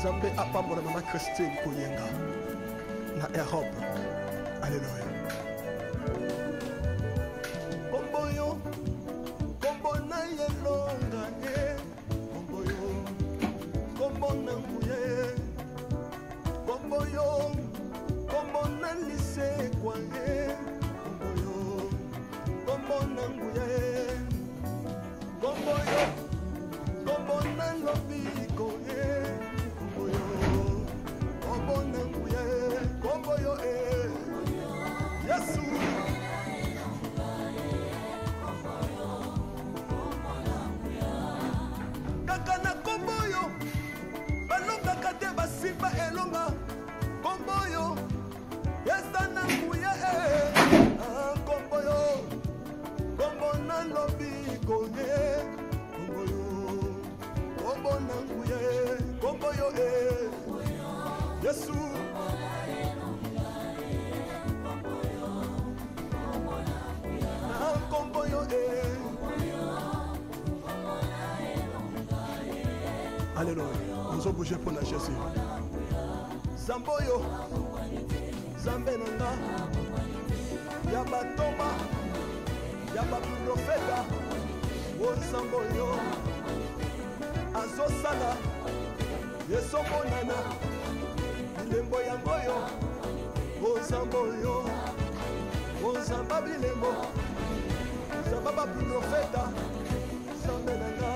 Zambe apambola mama Christine Kuyenga na Europe. Alléluia. Komboyo, kombona yelonga ye. Komboyo, kombona nguye. Komboyo, kombona lise kwa ye. Komboyo, kombona nguye. Komboyo, kombona lobiko ye. Komboyo Yesu kaka na komboyo balongaka te basimba elonga komboyo yesa na nguya komboyo kombona lobiko ye komboyo kombona nguye komboyo Yesu Alléluia. Nous allons bouger pour la Jésus. Zamboyo, Zambenanga, Yabatoma, Yabaprofeta, Zamboyo, Azosala, Yesomonana, Bilembo Yangoyo, Zamboyo, Zamba Bilembo, Zamba Profeta, Zambenanga.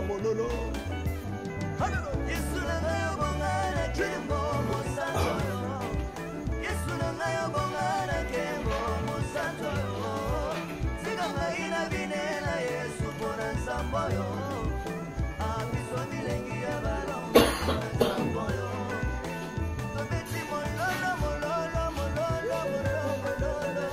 Mololo. Yesu na ngayo bongana kembo mosanto. Yesu na ngayo bongana kembo mosanto. Sika ngaina binela Yesu pona samboyo. Abiso milengi ya balongo samboyo. Tobeti mololo mololo mololo mololo mololo.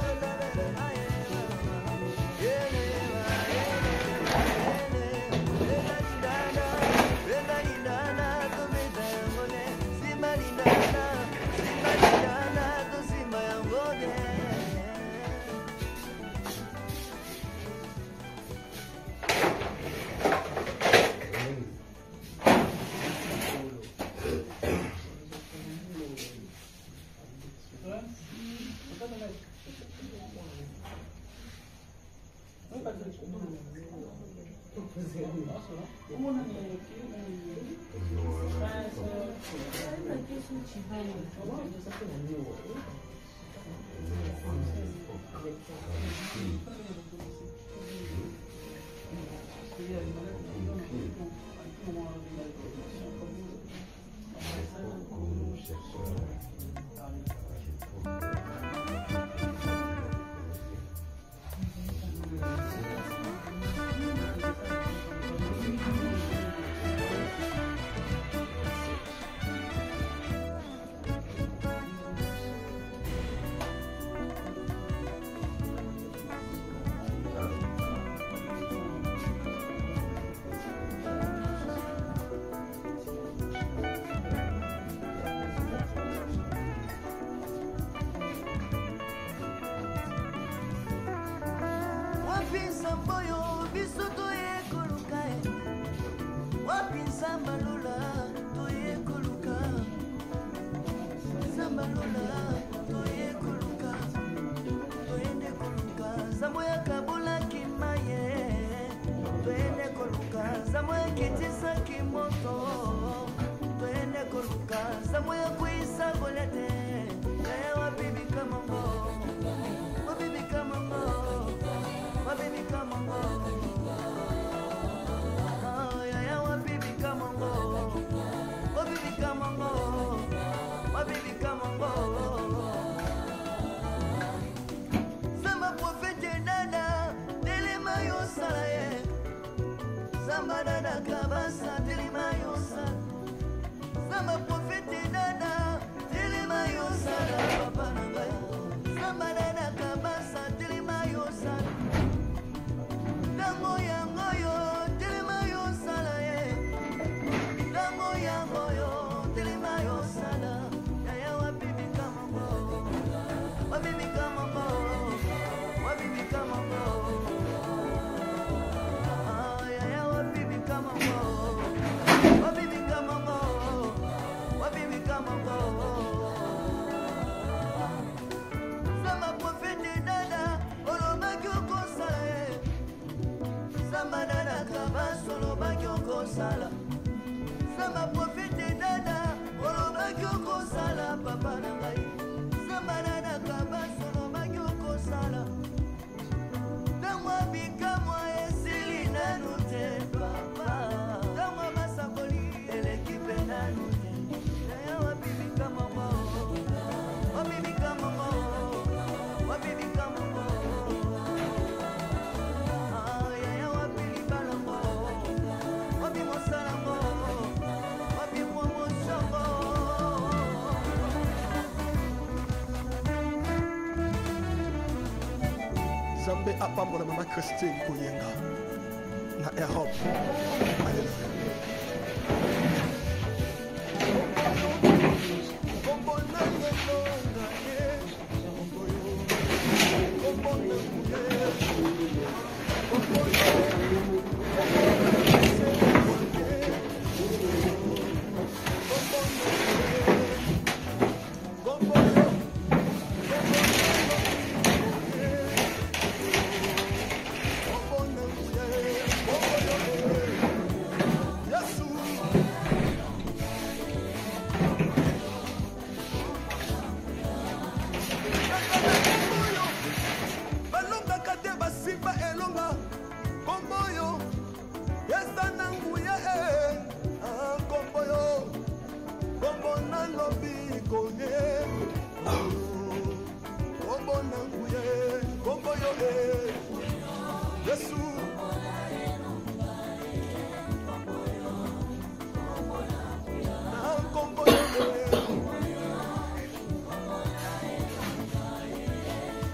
Zambe apambola mama Christine Kuyenga na Europe. Alléluia.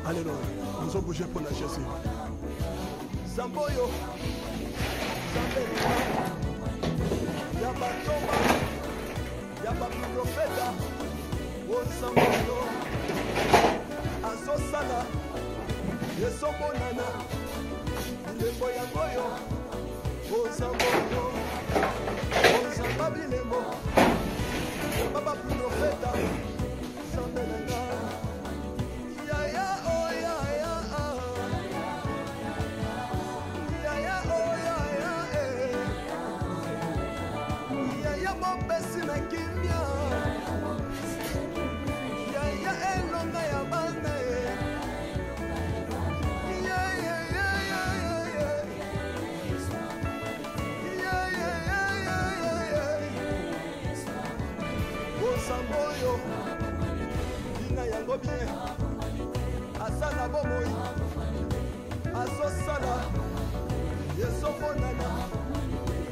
Alléluia. Nous allons bouger pour la Jésus. Zamboyo. Yabatoma. Yabaprofeta. Zamboyo. Azosala. Yesobonana. Lembo ya boyo. Zamboyo. Zambabilemo. Yabaprofeta. Zambelanga. biso bien aza na bomoi azosala ezomonana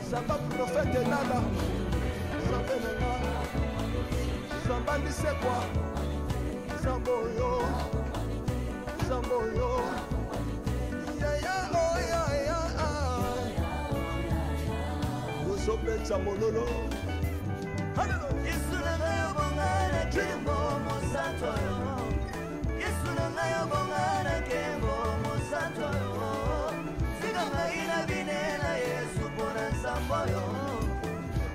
zamba profete nana zambe nanga zamba lisekwa zambo oyo yaya oyaya ozopetsa mololo Yesu na ngayo bongana kembo mosanto yo Yesu na ngayo bongana kembo mosanto yo Sika ngai na binela Yesu pona nsambo yo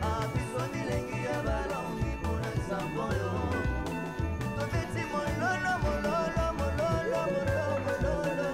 Abiso milengi ya balongi pona nsambo yo Tobeti mololo mololo mololo mololo mololo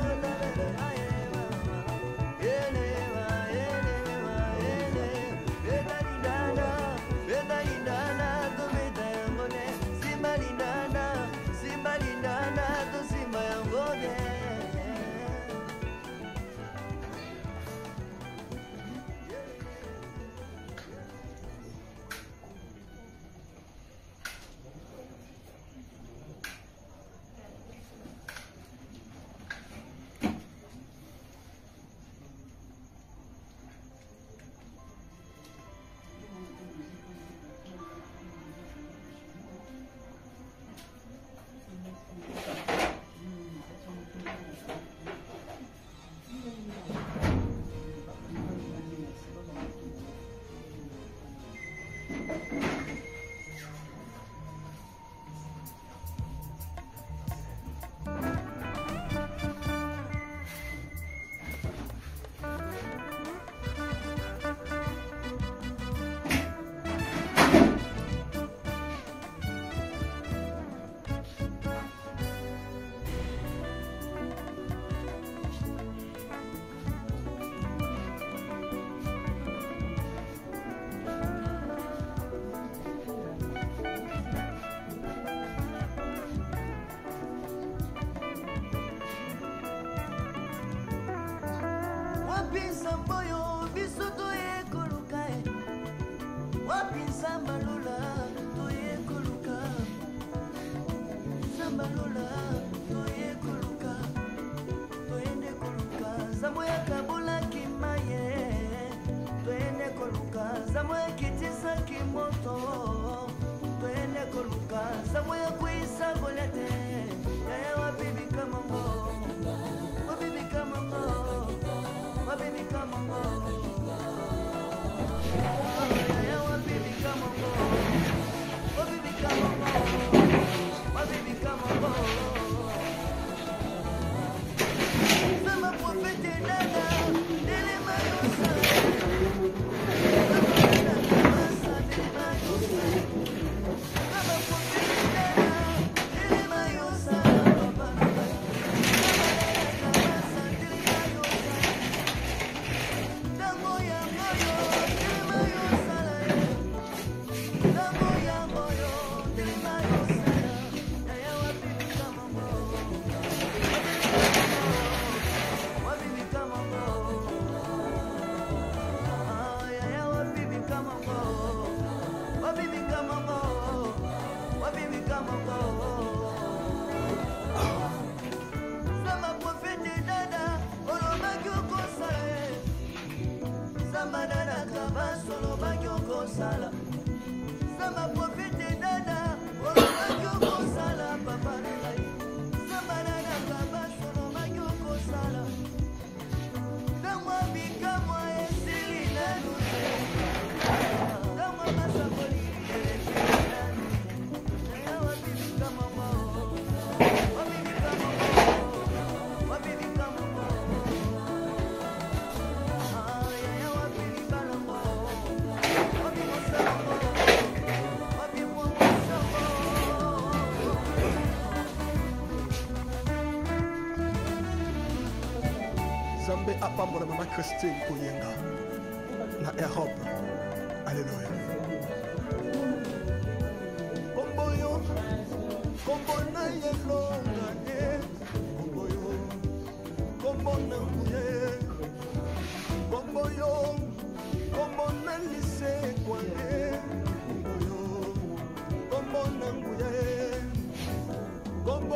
Zambe apambola mama Christine Koyenga na Europe. Alléluia. Komboyo, kombona yelonga ne. Komboyo, kombona muye. Komboyo, kombona lise kwane. Komboyo, kombona muye. Komboyo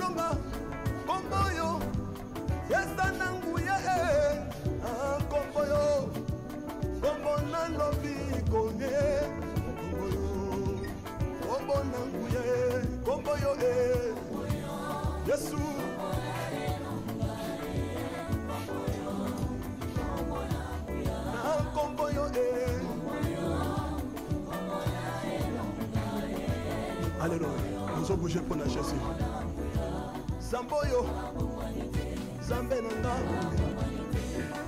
Nalonga komboyo yesa nanguye komboyo kombo nalobi konye kombo nanguye komboyo Yesu komboyo Alléluia. Nous avons bougé pour la chasse. Zamboyo, Zambenanga,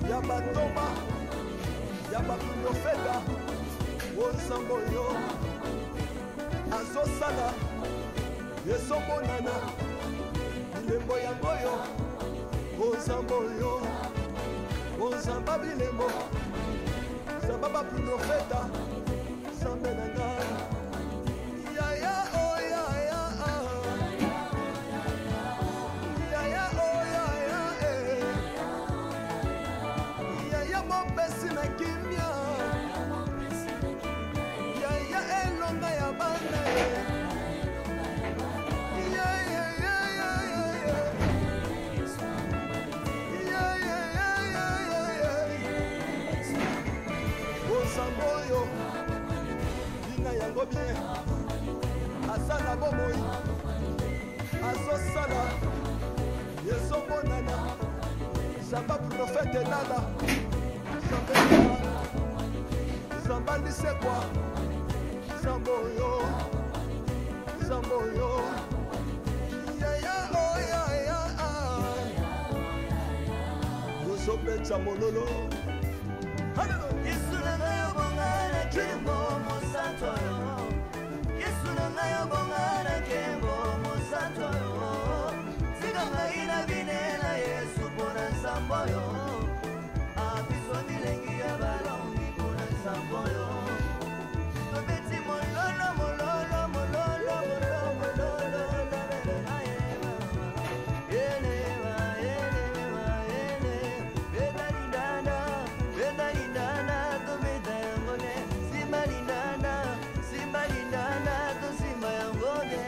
Yabatoma, Yabatunofeda, O Zamboyo, Azosala, Yesomonana, Ilembo Yangoyo, O Zamboyo, O Zambabilemo, Zambaba Tunofeda, Zambenanga. Bien asala bomoi asosala yesomonana zamba profete nana zambela zamba lisekwa zamboyo zamboyo yaya oyaya yosopenza mololo haleluya Isulanga yobongana kimbo musantoyo Isulanga yobongana kimbo musantoyo Siganga ina binela Yesu pona samboyo Abiso milengi ya balongi pona samboyo Tobeti mololo mololo mololo mololo mololo Elewa elewa ele Begalindana Begalindana Tobeta yangone Simbalindana Simbalindana To simba yangone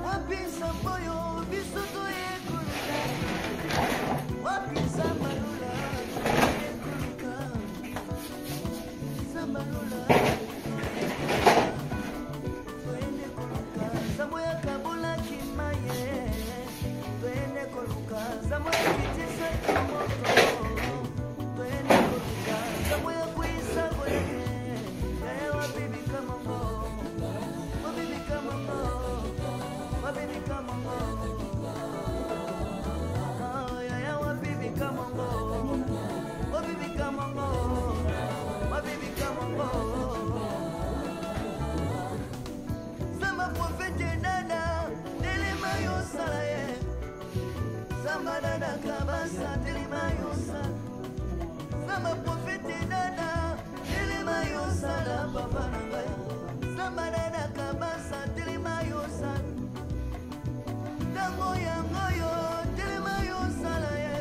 Wapisa moyo bisoto yekuluka Wapisa malula yekuluka Samalula Twende kuluka Zamo ya kabula kimaye Twende kuluka Zamo ya kitisa kimoto Twende kuluka Zamo ya kuisa kweke Yaya wabibi kama mo Wabibi kama mo Wabibi kama mo Yaya wabibi kama mo Wabibi kama mo Wabibi kama mo Sama profete nana Telema yosala ye Sama nana kabasa Telema yosala Sama profete nana Telema yosala Papa nangaya Sama nana kabasa Telema yosala Tango yango yo Telema yosala ye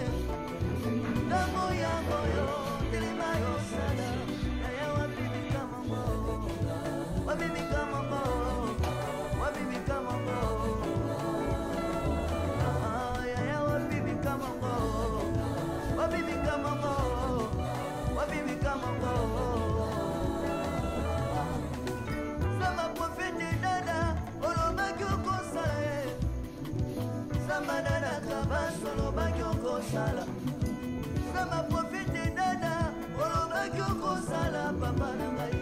Tango yango yo Telema yosala Yaya wabibi kama mo Wabibi kama mo Wabibi kama mo okosala sama profite dada olobaki okosala papa na ngai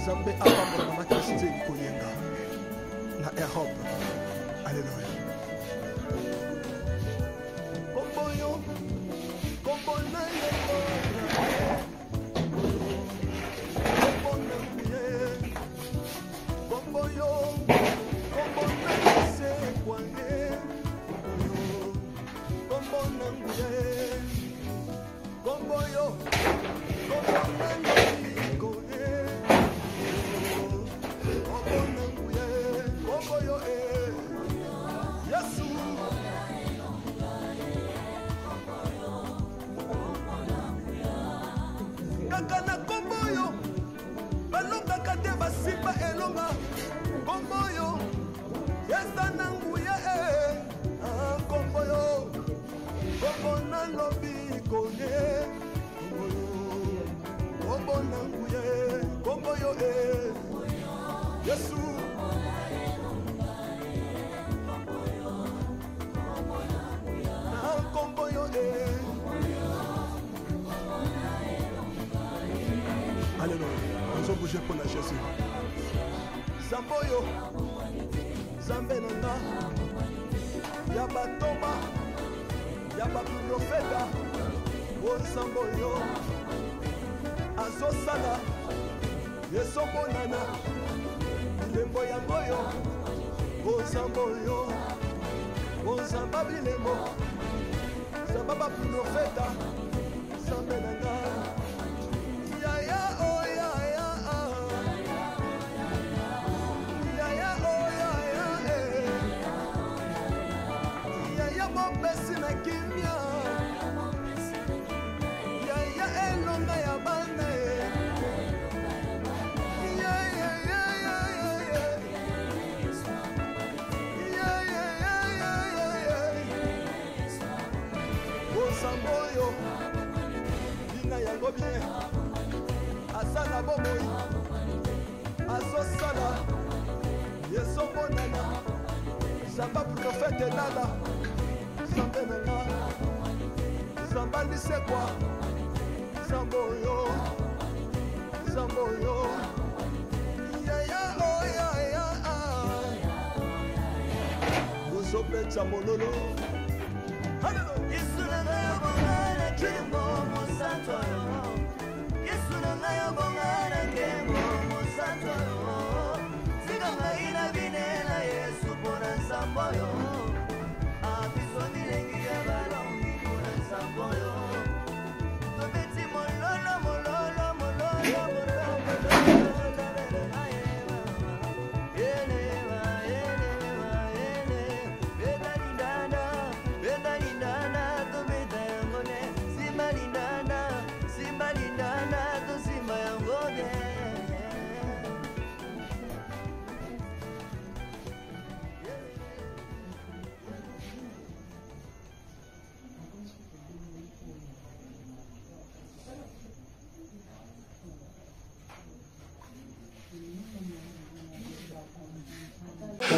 Zambe apambola mama Christine Koyenga na Europe. Alléluia. Komboyo, kombona yeko. Kombona kuye. Komboyo, kombona se kwanye. Kombona kuye. Komboyo, kombona yeko. Simba elonga komboyo yesa nanguya komboyo kombona lobi konye komboyo kombona nguye komboyo Yesu komboyo Alléluia. Nous allons bouger pour la Jésus. Zamboyo, Zambenanga, Yabatoma, Yabaprofeta, O Zamboyo, Azosala, Yesomonana, Lembo Yangoyo, O Zamboyo, O Zambabilemo, Zababa Profeta, Samboyo, Dina yango bien, Asana bomoi, Asosala, Yeso bonana, Samba prophète nana, Samba nana, Samba lisekwa, Samboyo, Samboyo, Yaya oh yaya, Usopecha mololo.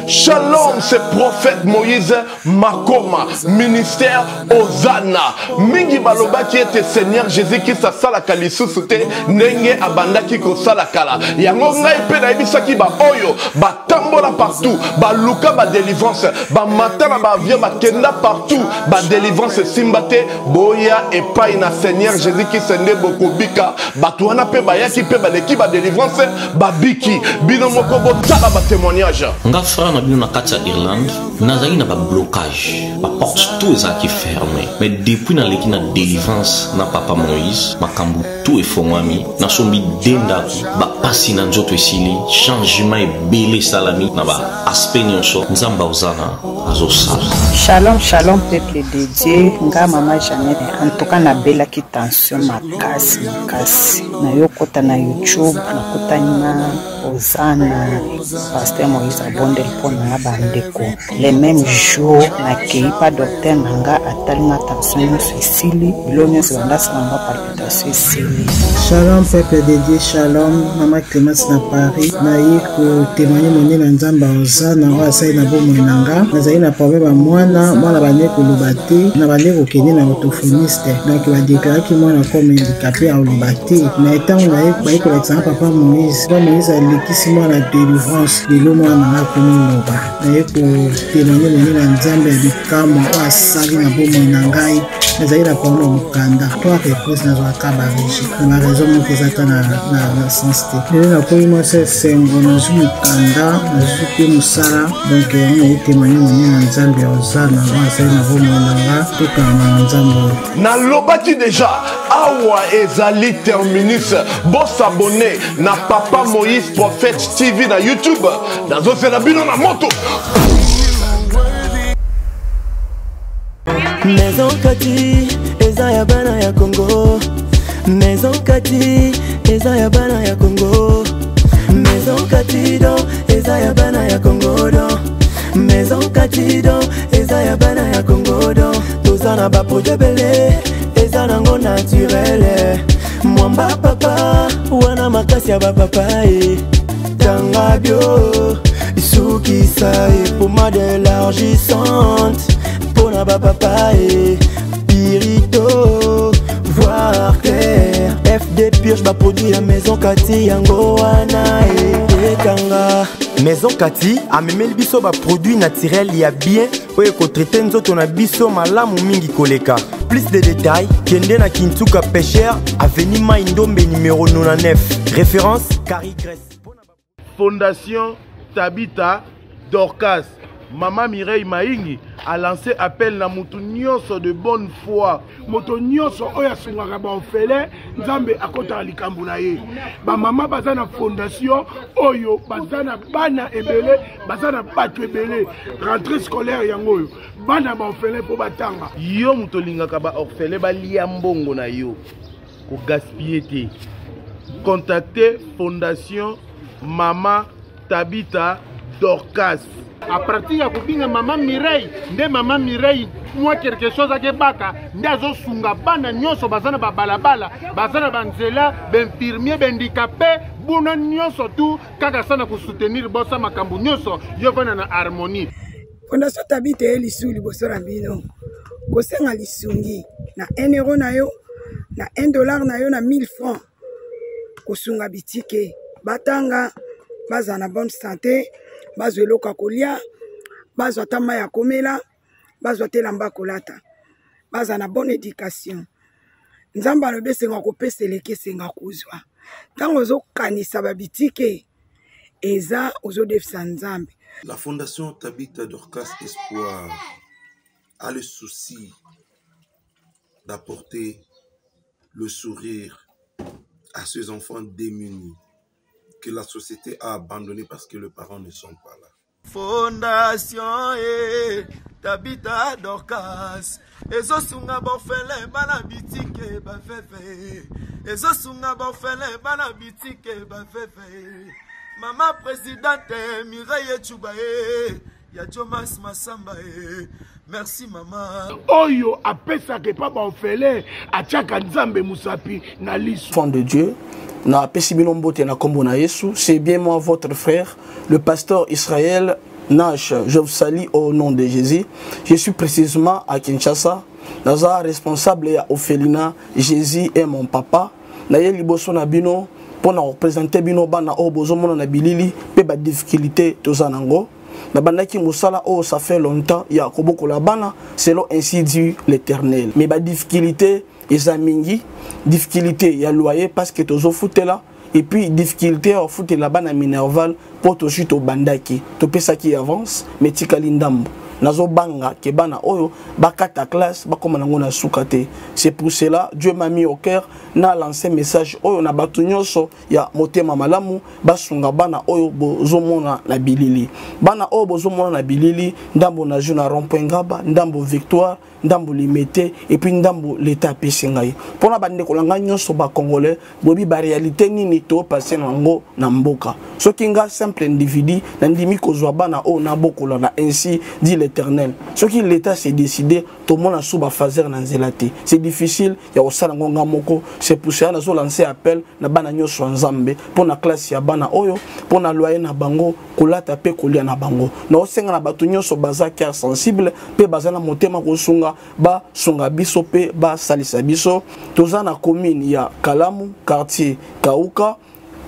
Shalom, c'est prophète Moïse Makoma, ministère Ozana. Mingi baloba qui était Seigneur Jésus qui sa sala kalisu sute nenge abanda ki ko sala kala. Yango ngai pe na ibisaki ba oyo ba tambola partout, ba luka ba délivrance, ba matana ba via ba kenda partout, ba délivrance simbate boya et pas na Seigneur Jésus qui sende bokobika. Ba tuana pe ba yaki pe ba leki ba délivrance ba biki bino moko bo tala ba témoignage. Na bino na kati ya Irlande nazali na ba blocage ba porte tout ça qui fermé mais depuis na leki na délivrance na papa Moïse makambu tout efongwami na sombi denda ba pasi na nzoto esili changement ebele salami na ba aspect nyonso nzamba ozana azosala. Shalom shalom peuple de Dieu nga mama Janelle en tout cas na bela ki tension makasi na yokota na YouTube na kotani na Ozana pasteur Moïse Abondel pona bandeko les mêmes jours na keipa docteur nanga atalinga tension sisili bilonyo sanda sanga palpitation sisili. Shalom peuple de Dieu, shalom mama Clémence na Paris na yiko témoigner moni na nzamba Ozana wa sai na bomo nanga nazali na problème mwana bane kolobate na bane kokende na orthophoniste donc ba déclarer ki mwana comme handicapé à olobate na etango na yiko ko l'exemple papa Moïse alekisi mwana délivrance lelo mwana na komiloba na yiko témoigner moni na nzamba ya bikamo wa sali na bomo na ngai nazali na problème mukanda toi réponse na zwa kabareji na raison mo kezata na sens te lelo na komi mo se sengo na zwa mukanda na zwa pe musala donc on a témoigné moni na nzamba ya Ozana wa sali na bomo na nga toka na nzamba na lobaki déjà awa ezali terminus bon s'abonner na papa Moïse prophète TV na YouTube dans un bino na moto. Maison Kati eza ya bana ya Congo. Maison Kati eza ya bana ya Congo. Maison Kati do eza ya bana ya Congo do. Maison Kati do eza ya bana ya Congo do. Tozana ba projet belé eza nango naturel. Mwamba papa wana makasi ya papa tanga bio soukisa et pommade élargissante pour na papa pirito voir clair FD purge ba produit la Maison Kati yango wana tanga. Maison Kati a memeli biso ba produit naturel ya bien oye ko traiter nzoto na biso malamu mingi koleka. Plus de détails, kende na Kintuka Pêcheur, avenue Maindombe numéro 99. Référence Carrie Grèce. Fondation Tabita Dorcas Maman Mireille Maingi a lancé appel na mutu nyonso de bonne foi. Moto nyonso oya sungaka ba ofele nzambe akota likambo na ye. Ba mama bazana fondation oyo bazana bana ebele bazana batu ebele rentrée scolaire yango yo. Bana ba ofele po batanga. Yo muto lingaka ba ofele ba lia mbongo na yo. Ko gaspiller te. Contactez Fondation Mama Tabita Dorcas. À partir ya kubinga Mama Mireille, nde Mama Mireille moi quelque chose à kebaka, nde azo sunga bana nyonso bazana ba balabala, bazana banzela, benfirmier, bendikapé, buna nyonso tout kaka sana ko soutenir bossa makambu nyonso yo vana na harmonie. Fondation Tabita elisu liboso na bino. Kosenga lisungi na 1 euro na yo, na 1 dollar na yo na 1000 francs. Kosunga bitike batanga baza na bonne santé, bazwa eloka kolia, bazwa tama ya komela, bazwa telamba kolata, baza na bonne éducation. Nzamba alobi senga kopesa eleke senga kozwa. Tango ozokanisa babitike eza ozodefisa nzambe. La Fondation Tabita Dorcas Espoir a le souci d'apporter le sourire à ces enfants démunis que la société a abandonnés parce que les parents ne sont pas là. Fondation Tabita Dorcas ezo sunga bofele bana bitike ba fefe ezo sunga bofele bana bitike ba fefe Mama présidente Mireille Chubae ya Jomas Masamba merci maman Oyo apesa ke pa ba ofele achaka nzambe musapi na lisu. Enfant de Dieu, na pesibino mbote na kombo na Yesu, c'est bien moi votre frère, le pasteur Israël Nash. Je vous salue au nom de Jésus. Je suis précisément à Kinshasa. Naza responsable ya Ophelina, Jésus est mon papa. Na ye liboso na bino pour représenter bino bana o bozo mona na bilili pe ba difficulté tozanango. Na bandaki musala oh ça fait longtemps ya koboko la bana selon ainsi dit l'Éternel. Mais ba difficulté ezamingi, difficulté ya loyer parce que tozo foutela et puis difficulté au foot la bana minerval pour to chute au bandaki to pesa qui avance mais tikali ndambo nazo banga ke bana oyo bakata classe bakoma nango na sukate. C'est pour cela Dieu m'a mis au cœur na lancé message oyo na batu nyonso ya motema malamu basunga bana oyo bozomona na bilili bana oyo bozomona na bilili ndambo na juna rond-point Ngaba ndambo Victoire ndambo Limete et puis ndambo l'état pesingai pona bande kolanga nyonso ba congolais bobi ba réalité nini to passer nango na mboka soki nga simple individu na ndimi kozwa bana o na bokola na ainsi dit l'Éternel soki l'état s'est décidé tout monde a sous ba fazer na nzelate c'est difficile ya osala ngonga moko. C'est pour ça nazo lancer appel na bana nyonso nzambe pona classe ya bana oyo pona loyer na bango kolata pe kolia na bango na osenga na batu nyonso baza cœur sensible pe bazana motema kosunga ba sunga biso pe ba salisa biso toza na commune ya Kalamu quartier Kauka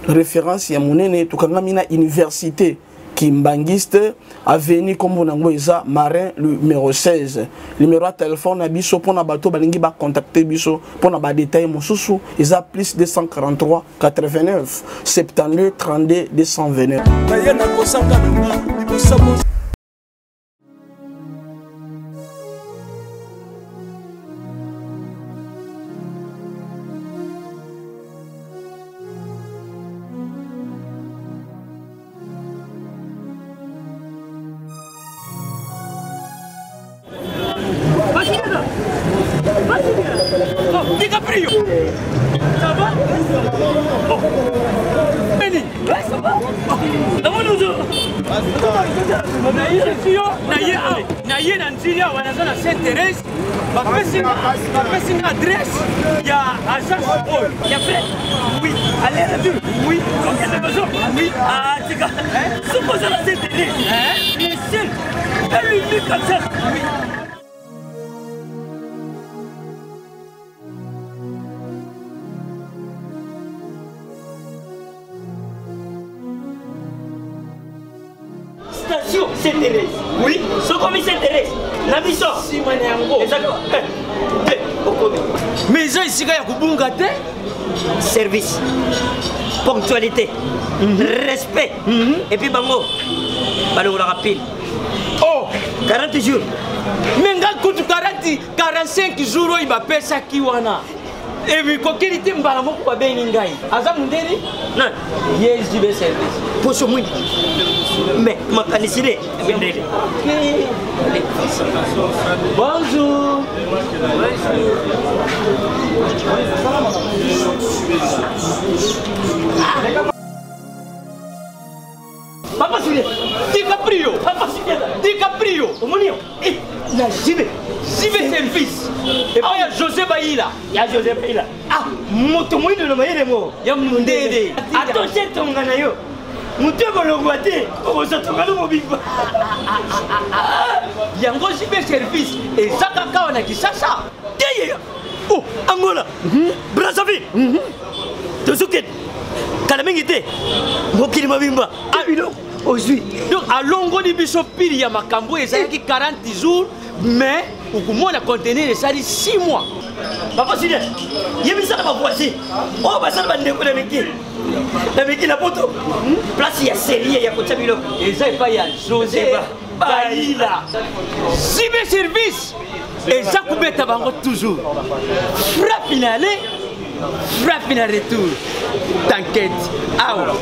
référence ya monene tukangami na université Kimbangiste avenue comme on a Marin le numéro 16 numéro de téléphone na biso pona bato balingi ba contacter biso pona ba détail mosusu isa plus 243 89 72 32 229. DiCaprio, ça va? Oh. Benny, ouais, ça va? D'abord nous naye na Nigeria wanaza na Sainte-Thérèse bapesi nga adresse ya agence oil ya fait oui allez retour oui kokende bezo oui ah tika supposé la Sainte-Thérèse mais seul elle lui comme ça oui. Station Sainte-Thérèse. Oui. Ce commis Sainte-Thérèse. La mission. Si manyango. Exactement. Mais ça ici il y a kubunga te. Service. Ponctualité. Respect. Et puis bango. Balo la rapide. Oh. 40 jours. Mais nga kutu 45 jours il va pesa kiwana. Et puis kokeli te mbala moko ba bengi ngai. Aza mundeni? Non. Yes, jibe service. Poso mwindi. Mais makanisile bendele. Bonjour. Papa Sule, DiCaprio, Papa Sule, DiCaprio, Omonio, il a Jibe service. Et puis il y a José Baïla. Il y a José Baïla. Ah, motomoui de l'Omaïremo. Il y a Mundede. Attention, ton ganayo. Moutego le roité. Oh, ça te regarde mon big. Il y a un gros Jibe service. Et Zakaka, on a dit ça. Oh, Angola. Brazzaville. Tozuket. Kalamengite. Mokili Mabimba. Ah, aujourd'hui. Donc, à longo de Bishopil, il y a ma cambo et ça qui 40 jours, mais au moins la contenir ça dit 6 mois. Papa Sile, il y a mis ça dans ma voiture. Oh, bah ça va ne pas la meki la poto. Place il y a série, il y a côté bilo. Et ça il pas y a José Baïla. Cibe service. Et ça coupé tabango toujours. Frappe finale. Frappe finale retour. T'inquiète. Ah ouais.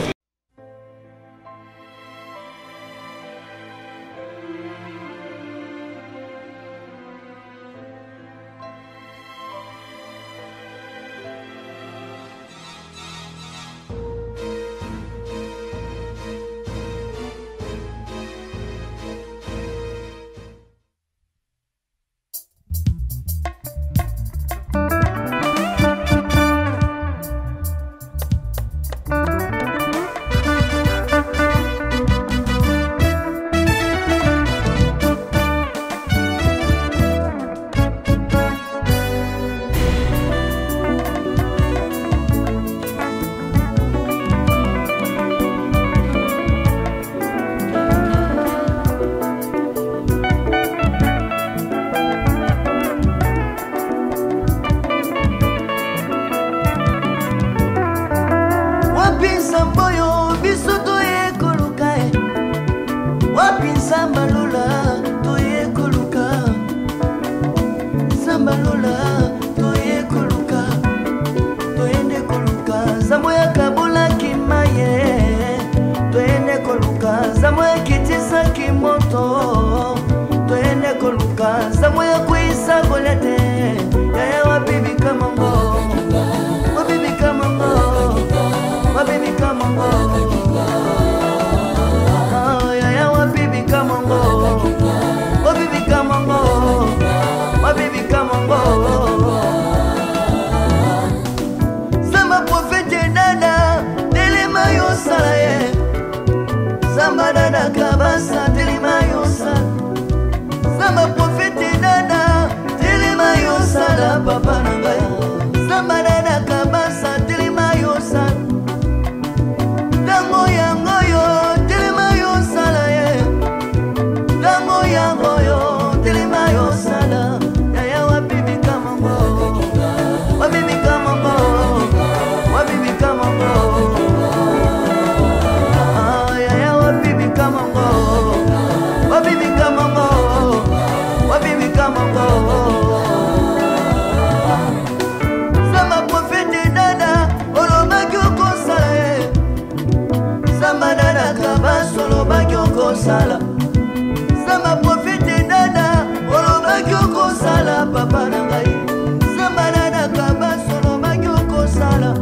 Sala, sama profite dada, oloba kyoko sala, papa nangai. Sama dada kaba solo magyoko sala.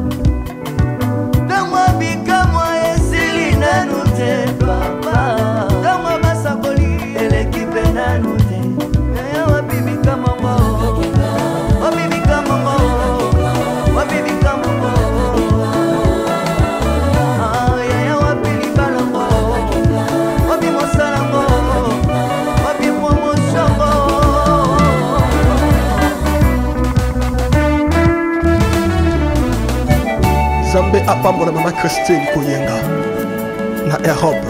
Damwa bika mwa esili nanute papa. Damwa masakoli elekipe nanute. Yaya wabibi kama mwa, wabibi kama mwa, wabibi kama mwa. Yaya wabili balango. Zambe apambola mama Christine Koyenga na Europe.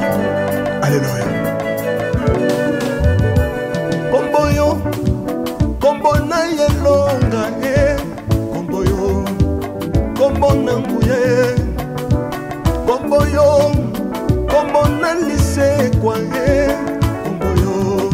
Alléluia. Komboyo, kombo na yelonga komboyo, kombo na nguye, komboyo, kombo na lise kwa komboyo,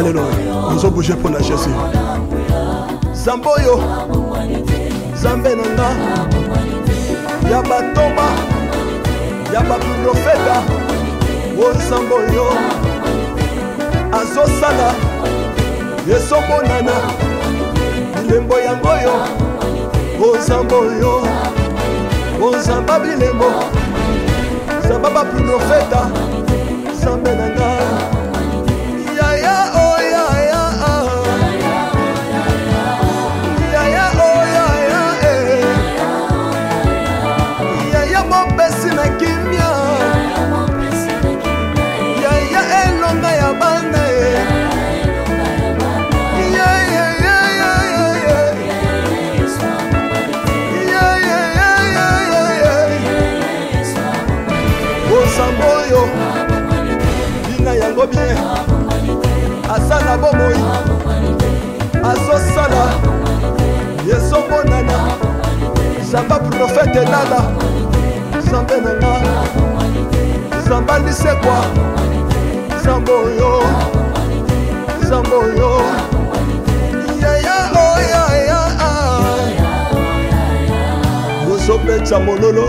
Alléluia. On va bouger pour la Jésus. Zamboyo. Zambenanga. Yabatoma. Yabaprofeta. O Zamboyo. Azosala. Yesobonana. Bilembo yangoyo. O Zamboyo. O Zamba bilembo. Zamba profeta. Zambenanga. Samboyo Bina yango bien Asala bomoi Asosala Yeso bonana Zamba profete nana Zambe nana Zamba lisekwa Zamboyo Zamboyo Yaya oh yaya Yoso pecha mololo